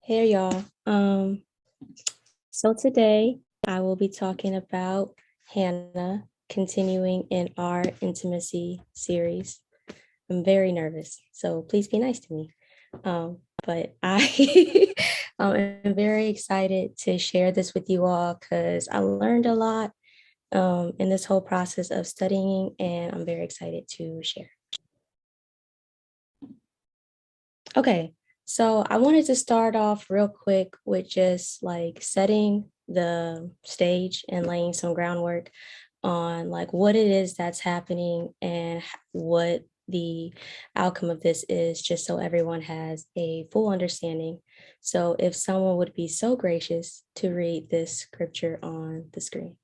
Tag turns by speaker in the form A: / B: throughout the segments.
A: Hey y'all. So today I will be talking about Hannah, continuing in our intimacy series. I'm very nervous, so please be nice to me. But I am very excited to share this with you all because I learned a lot in this whole process of studying, and I'm very excited to share. Okay, so I wanted to start off real quick with just like setting the stage and laying some groundwork on like what it is that's happening and what the outcome of this is, just so everyone has a full understanding. So if someone would be so gracious to read this scripture on the screen.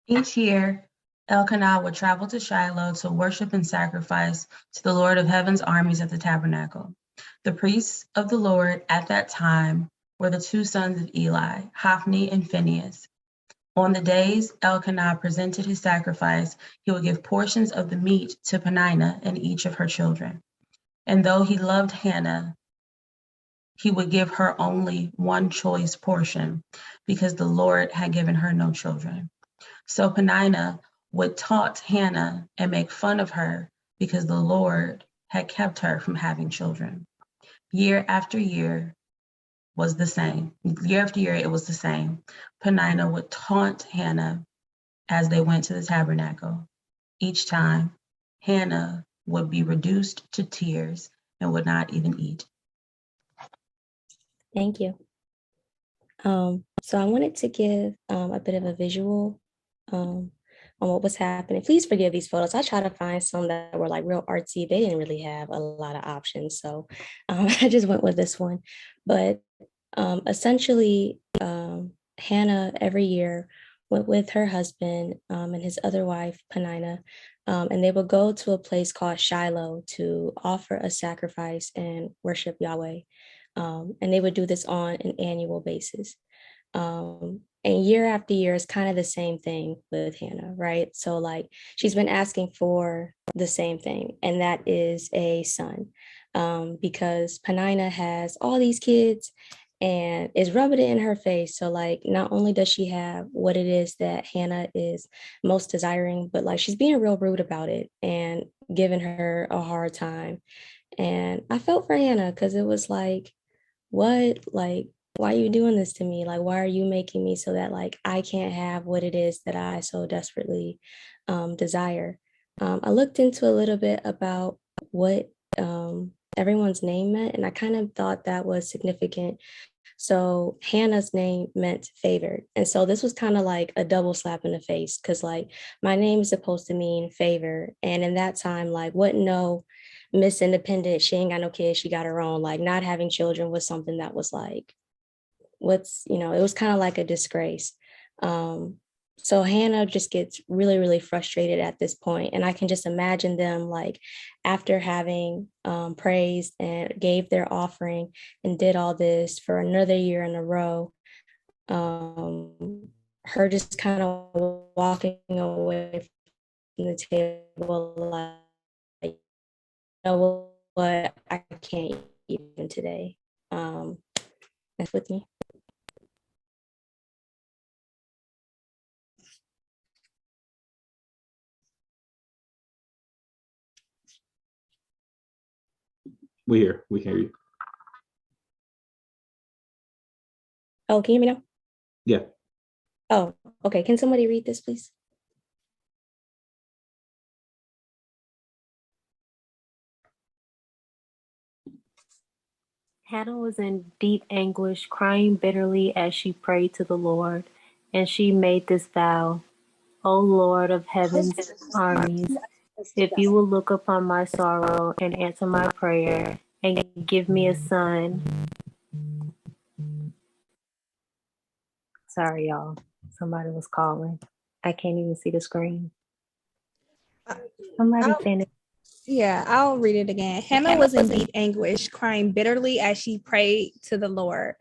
B: Each year, Elkanah would travel to Shiloh to worship and sacrifice to the Lord of Heaven's armies at the tabernacle. The priests of the Lord at that time were the two sons of Eli, Hophni and Phinehas. On the days Elkanah presented his sacrifice, he would give portions of the meat to Peninnah and each of her children. And though he loved Hannah, he would give her only one choice portion because the Lord had given her no children. So Peninnah would taunt Hannah and make fun of her because the Lord had kept her from having children. Year after year was the same. Year after year, it was the same. Peninnah would taunt Hannah as they went to the tabernacle. Each time, Hannah would be reduced to tears and would not even eat.
A: Thank you. So I wanted to give a bit of a visual on what was happening. Please forgive these photos. I try to find some that were like real artsy. They didn't really have a lot of options. So I just went with this one. But essentially, Hannah every year went with her husband and his other wife, Peninnah, and they would go to a place called Shiloh to offer a sacrifice and worship Yahweh. And they would do this on an annual basis. And year after year is kind of the same thing with Hannah, right? So like she's been asking for the same thing, and that is a son. Because Peninnah has all these kids and is rubbing it in her face. So like not only does she have what it is that Hannah is most desiring, but like she's being real rude about it and giving her a hard time. And I felt for Hannah because it was like, what, like, why are you doing this to me? Like, why are you making me so that like I can't have what it is that I so desperately desire? I looked into a little bit about what everyone's name meant, and I kind of thought that was significant. So Hannah's name meant favored. And so this was kind of like a double slap in the face because like my name is supposed to mean favor. And in that time, like what no Miss Independent, she ain't got no kids, she got her own. Like not having children was something that was like, it was kind of like a disgrace. Um, so Hannah just gets really, really frustrated at this point. And I can just imagine them like after having praised and gave their offering and did all this for another year in a row, her just kind of walking away from the table like, you know what, I can't even today. That's with me.
C: We can hear you.
A: Oh, can you hear me now?
C: Yeah.
A: Oh, okay. Can somebody read this, please?
D: Hannah was in deep anguish, crying bitterly as she prayed to the Lord, and she made this vow: O Lord of heaven's armies, if you will look upon my sorrow and answer my prayer and give me a son. Sorry, y'all. Somebody was calling. I can't even see the screen. Somebody finish.
E: Yeah, I'll read it again. Hannah was in deep anguish, crying bitterly as she prayed to the Lord.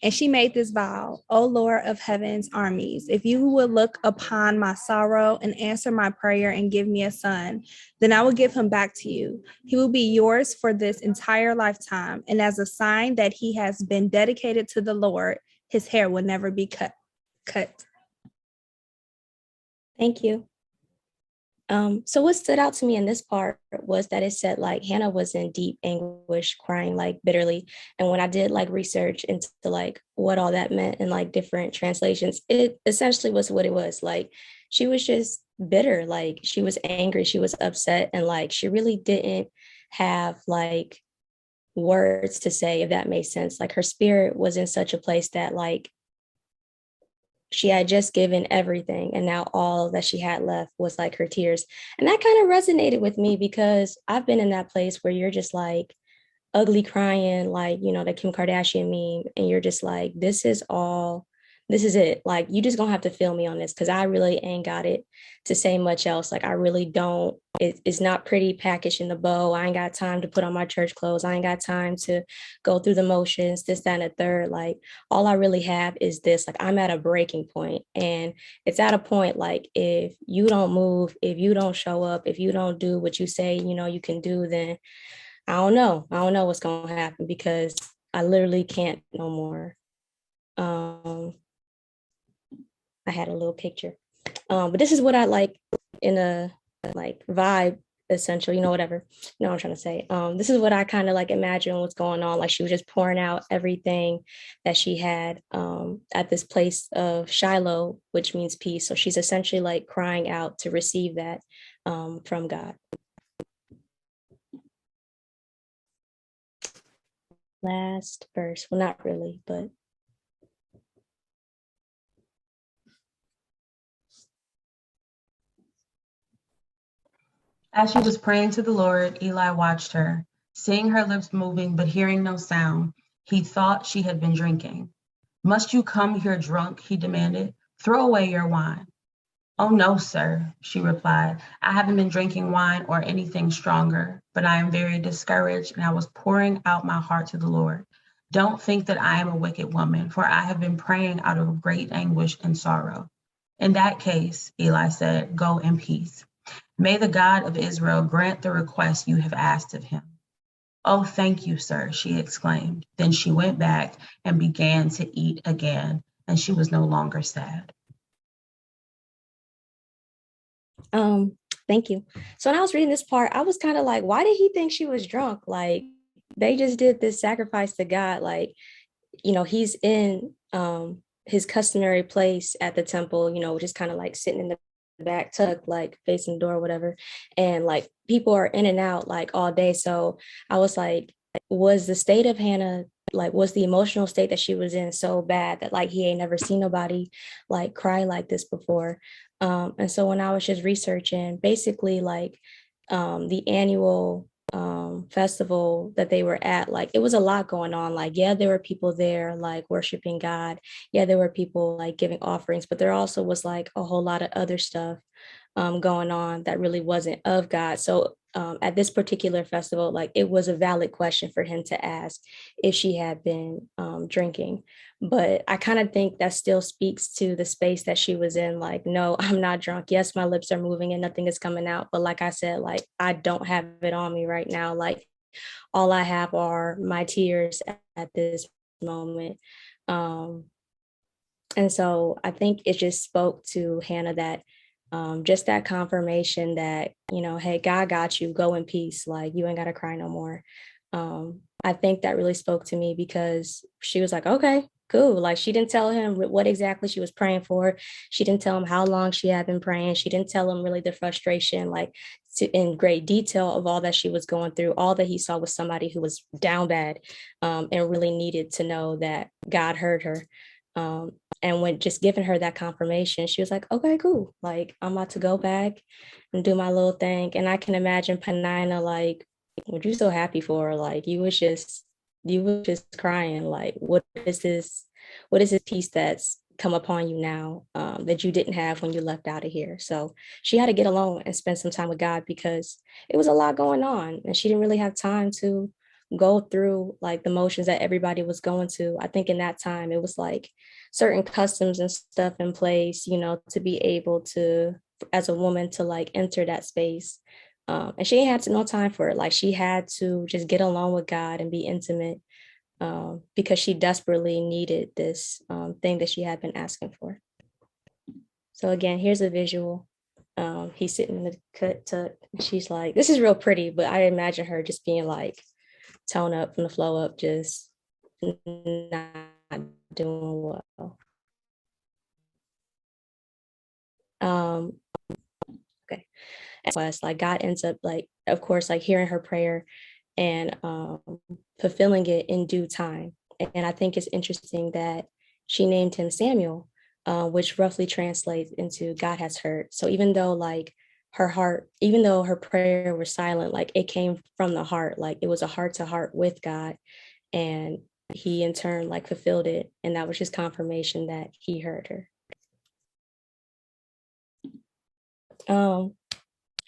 E: And she made this vow, O Lord of heaven's armies, if you will look upon my sorrow and answer my prayer and give me a son, then I will give him back to you. He will be yours for this entire lifetime. And as a sign that he has been dedicated to the Lord, his hair will never be cut.
A: Thank you. So what stood out to me in this part was that it said like Hannah was in deep anguish, crying like bitterly. And when I did like research into like what all that meant in like different translations, it essentially was what it was. Like she was just bitter, like she was angry, she was upset, and like she really didn't have like words to say, if that makes sense. Like her spirit was in such a place that like she had just given everything, and now all that she had left was like her tears. And that kind of resonated with me because I've been in that place where you're just like ugly crying, like, you know, the Kim Kardashian meme, and you're just like, this is it. Like, you just gonna have to feel me on this because I really ain't got it to say much else. Like, I really don't. It's not pretty packaged in the bow. I ain't got time to put on my church clothes. I ain't got time to go through the motions, this, that, and the third. Like, all I really have is this. Like, I'm at a breaking point, and it's at a point like if you don't move, if you don't show up, if you don't do what you say, you know, you can do, then I don't know. I don't know what's going to happen because I literally can't no more. I had a little picture. But this is what I like in a like vibe, essentially, you know, whatever. You know what I'm trying to say. This is what I kind of like imagine what's going on. Like she was just pouring out everything that she had at this place of Shiloh, which means peace. So she's essentially like crying out to receive that from God. Last verse. Well, not really, but
B: As she was praying to the Lord, Eli watched her. Seeing her lips moving but hearing no sound, he thought she had been drinking. Must you come here drunk? He demanded. Throw away your wine. Oh, no, sir, she replied. I haven't been drinking wine or anything stronger, but I am very discouraged and I was pouring out my heart to the Lord. Don't think that I am a wicked woman, for I have been praying out of great anguish and sorrow. In that case, Eli said, go in peace. May the God of Israel grant the request you have asked of him. Oh, thank you, sir, she exclaimed. Then she went back and began to eat again, and she was no longer sad.
A: Thank you. So when I was reading this part, I was kind of like, why did he think she was drunk? Like they just did this sacrifice to God. Like, you know, he's in his customary place at the temple, you know, just kind of like sitting in the back, tucked, like facing the door, whatever. And like people are in and out like all day. So I was like, was the state of Hannah, like was the emotional state that she was in so bad that like he ain't never seen nobody like cry like this before? And so when I was just researching, basically like the annual festival that they were at, like it was a lot going on. Like, yeah, there were people there like worshiping God. Yeah, there were people like giving offerings, but there also was like a whole lot of other stuff going on that really wasn't of God. So at this particular festival, like it was a valid question for him to ask if she had been drinking. But I kind of think that still speaks to the space that she was in. Like, no, I'm not drunk. Yes, my lips are moving and nothing is coming out. But like I said, like I don't have it on me right now. Like all I have are my tears at this moment. Um, and so I think it just spoke to Hannah that just that confirmation that, you know, hey, God got you, go in peace. Like you ain't got to cry no more. I think that really spoke to me because she was like, okay, cool. Like she didn't tell him what exactly she was praying for. She didn't tell him how long she had been praying. She didn't tell him really the frustration, like in great detail of all that she was going through. All that he saw was somebody who was down bad and really needed to know that God heard her. And when just giving her that confirmation, she was like, okay, cool. Like, I'm about to go back and do my little thing. And I can imagine Panina, like, what you so happy for? Like, you were just crying. Like, what is this peace that's come upon you now that you didn't have when you left out of here? So she had to get alone and spend some time with God because it was a lot going on. And she didn't really have time to go through like the motions that everybody was going to. I think in that time it was like certain customs and stuff in place, you know, to be able to, as a woman, to like enter that space. And she ain't had no time for it. Like she had to just get along with God and be intimate, because she desperately needed this thing that she had been asking for. So again, here's a visual. He's sitting in the cut tuck. She's like, this is real pretty, but I imagine her just being like tone up from the flow up, just not doing well. Okay. And so it's like God ends up like, of course, like hearing her prayer and fulfilling it in due time. And I think it's interesting that she named him Samuel, which roughly translates into God has heard. So even though like her heart, even though her prayer was silent, like it came from the heart, like it was a heart to heart with God. And he in turn like fulfilled it. And that was just confirmation that he heard her.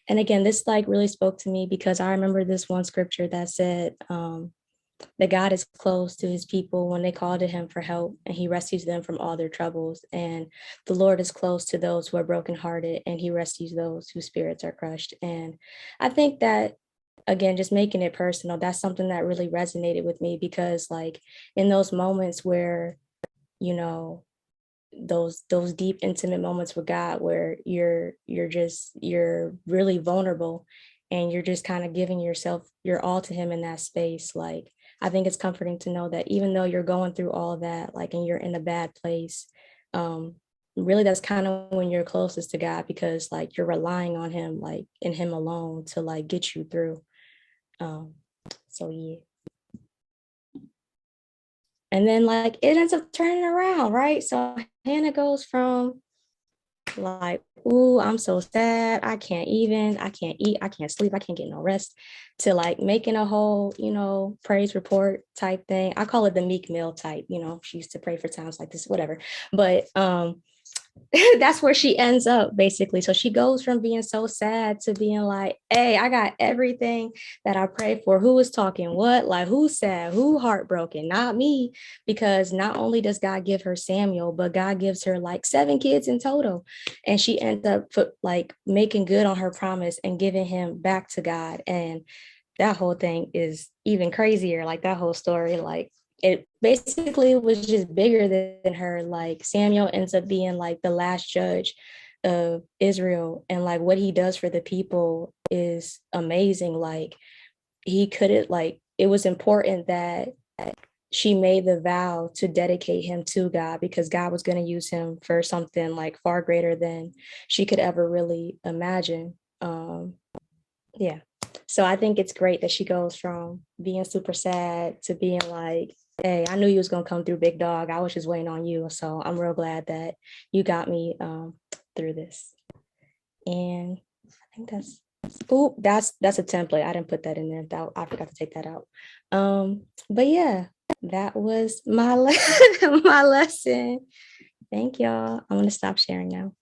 A: And again, this like really spoke to me because I remember this one scripture that said that God is close to his people when they call to him for help, and he rescues them from all their troubles. And the Lord is close to those who are brokenhearted, and he rescues those whose spirits are crushed. And I think that, again, just making it personal, that's something that really resonated with me, because like in those moments where, you know, those deep intimate moments with God where you're really vulnerable and you're just kind of giving yourself your all to him in that space. Like I think it's comforting to know that even though you're going through all that, like, and you're in a bad place, really that's kind of when you're closest to God, because like you're relying on him, like in him alone, to like get you through. So yeah. And then like it ends up turning around, right? So Hannah goes from like, ooh, I'm so sad, I can't eat, I can't sleep, I can't get no rest, to like making a whole, you know, praise report type thing. I call it the Meek Mill type, you know, she used to pray for times like this, whatever. But that's where she ends up basically. So she goes from being so sad to being like, hey, I got everything that I prayed for. Who is talking what? Like, who's sad? Who heartbroken? Not me. Because not only does God give her Samuel, but God gives her like 7 kids in total. And she ends up like making good on her promise and giving him back to God. And that whole thing is even crazier. Like that whole story, like it basically was just bigger than her. Like Samuel ends up being like the last judge of Israel, and like what he does for the people is amazing. Like he couldn't, like it was important that she made the vow to dedicate him to God, because God was going to use him for something like far greater than she could ever really imagine. Yeah. So I think it's great that she goes from being super sad to being like, hey, I knew you was gonna come through, big dog. I was just waiting on you. So I'm real glad that you got me through this. And I think that's a template. I didn't put that in there. I forgot to take that out. But yeah, that was my my lesson. Thank y'all. I'm gonna stop sharing now.